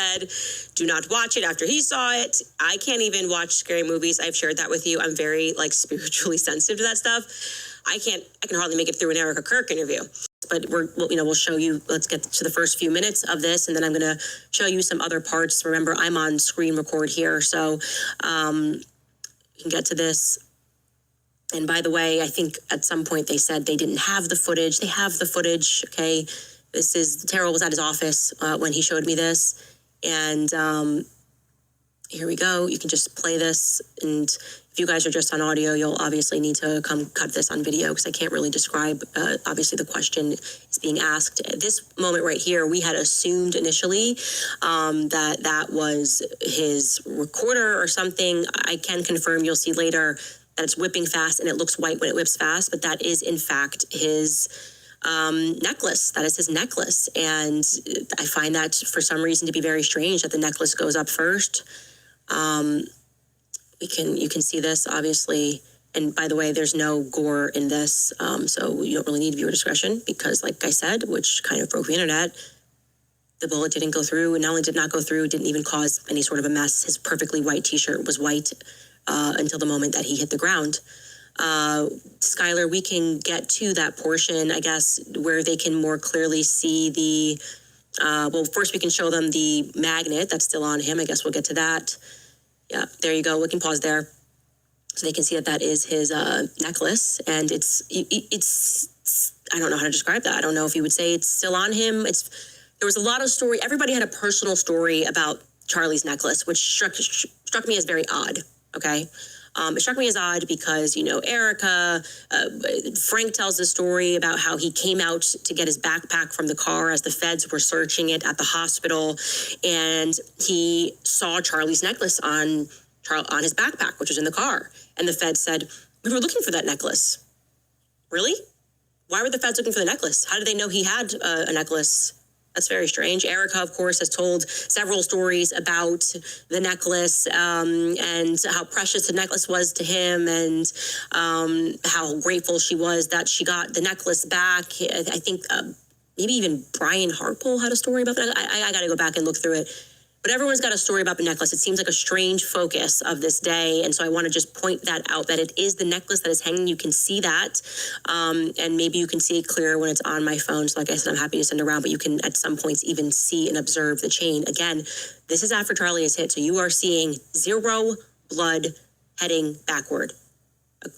said, do not watch it after he saw it. I can't even watch scary movies. I've shared that with you. I'm very spiritually sensitive to that stuff. I can hardly make it through an Erica Kirk interview. But we'll show you. Let's get to the first few minutes of this, and then I'm going to show you some other parts. Remember, I'm on screen record here, so you can get to this. And by the way, I think at some point they said they didn't have the footage. They have the footage. Okay, Terrell was at his office when he showed me this, and here we go. You can just play this, and if you guys are just on audio, you'll obviously need to come cut this on video because I can't really describe, obviously the question is being asked. At this moment right here, we had assumed initially that was his recorder or something. I can confirm, you'll see later, that it's whipping fast and it looks white when it whips fast, but that is in fact his necklace. That is his necklace. And I find that for some reason to be very strange that the necklace goes up first. You can see this obviously, and by the way, there's no gore in this, so you don't really need viewer discretion because, like I said, which kind of broke the internet, the bullet didn't go through, and not only did not go through, it didn't even cause any sort of a mess. His perfectly white T-shirt was white until the moment that he hit the ground. Skylar, we can get to that portion, I guess, where they can more clearly see the. First we can show them the magnet that's still on him. I guess we'll get to that. Yeah, there you go. We can pause there. So they can see that is his necklace. And it's I don't know how to describe that. I don't know if you would say it's still on him. There was a lot of story. Everybody had a personal story about Charlie's necklace, which struck me as very odd, okay? It struck me as odd because, Erica, Frank tells the story about how he came out to get his backpack from the car as the feds were searching it at the hospital, and he saw Charlie's necklace on his backpack, which was in the car. And the feds said, we were looking for that necklace. Really? Why were the feds looking for the necklace? How did they know he had a necklace? That's very strange. Erica, of course, has told several stories about the necklace and how precious the necklace was to him and how grateful she was that she got the necklace back. I think maybe even Brian Harpole had a story about that. I got to go back and look through it. But everyone's got a story about the necklace. It seems like a strange focus of this day. And so I want to just point that out, that it is the necklace that is hanging. You can see that. And maybe you can see it clearer when it's on my phone. So like I said, I'm happy to send around, but you can at some points even see and observe the chain. Again, this is after Charlie is hit. So you are seeing zero blood heading backward.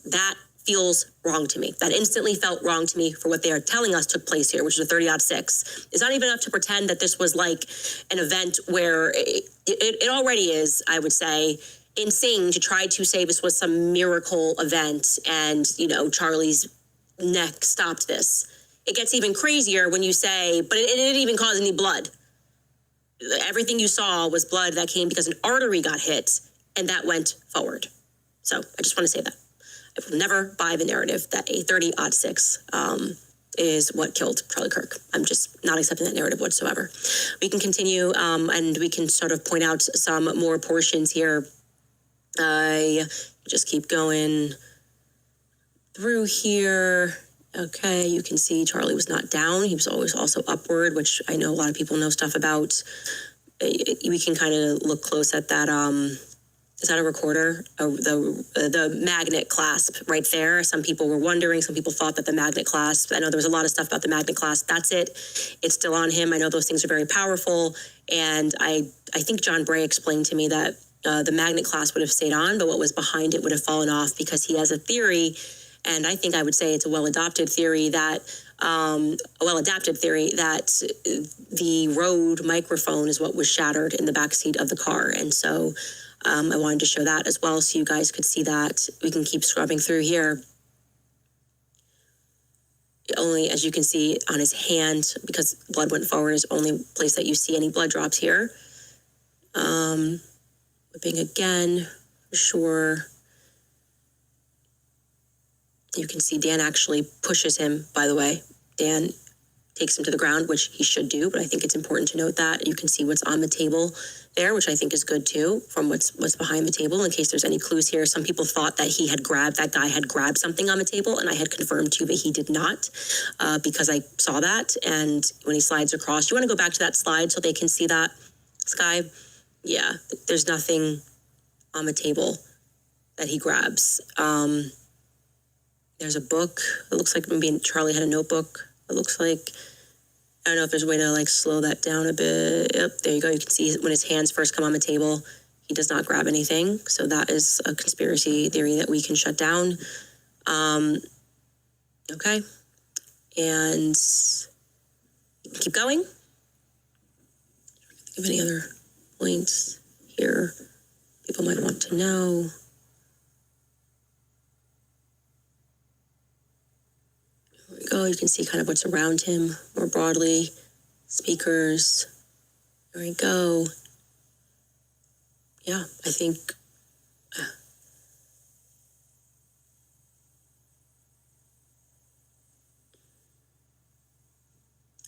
That feels wrong to me. That instantly felt wrong to me for what they are telling us took place here, which is a 30-06. It's not even enough to pretend that this was like an event where it already is, I would say, insane to try to say this was some miracle event and, Charlie's neck stopped this. It gets even crazier when you say, but it didn't even cause any blood. Everything you saw was blood that came because an artery got hit and that went forward. So I just want to say that. I will never buy the narrative that a 30-06 is what killed Charlie Kirk. I'm just not accepting that narrative whatsoever. We can continue and we can sort of point out some more portions here. I just keep going through here. Okay, you can see Charlie was not down. He was always also upward, which I know a lot of people know stuff about. We can kind of look close at that. Is that a recorder? The magnet clasp right there. Some people were wondering. Some people thought that the magnet clasp, I know there was a lot of stuff about the magnet clasp. That's it. It's still on him. I know those things are very powerful. And I think John Bray explained to me that the magnet clasp would have stayed on, but what was behind it would have fallen off because he has a theory. And I think I would say it's a well-adapted theory that the Rode microphone is what was shattered in the backseat of the car. And so I wanted to show that as well so you guys could see that. We can keep scrubbing through here. Only, as you can see on his hand, because blood went forward, is the only place that you see any blood drops here. Whipping again, for sure. You can see Dan actually pushes him, by the way. Dan takes him to the ground, which he should do, but I think it's important to note that. You can see what's on the table there, which I think is good too, from what's behind the table, in case there's any clues here. Some people thought that that guy had grabbed something on the table, and I had confirmed too that he did not, because I saw that. And when he slides across, you want to go back to that slide so they can see that. Sky, yeah, there's nothing on the table that he grabs. There's a book. It looks like maybe Charlie had a notebook. It looks like, I don't know if there's a way to like slow that down a bit. Yep, there you go. You can see when his hands first come on the table, he does not grab anything. So that is a conspiracy theory that we can shut down. Okay. And keep going. Think of any other points here people might want to know. There we go. You can see kind of what's around him more broadly. Speakers. There we go. Yeah, I think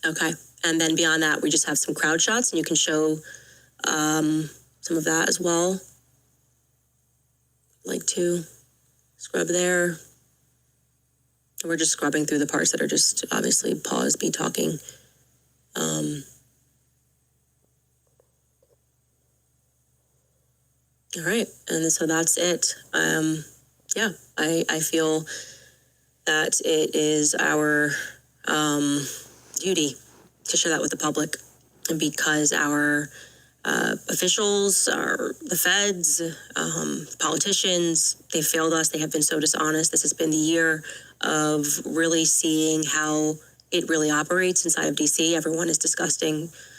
okay. And then beyond that, we just have some crowd shots, and you can show some of that as well. Like to scrub there. We're just scrubbing through the parts that are just obviously pause me talking. All right, and so that's it. Yeah, I feel that it is our duty to share that with the public, and because our officials, the feds, politicians, they failed us. They have been so dishonest. This has been the year of really seeing how it really operates inside of DC. Everyone is disgusting.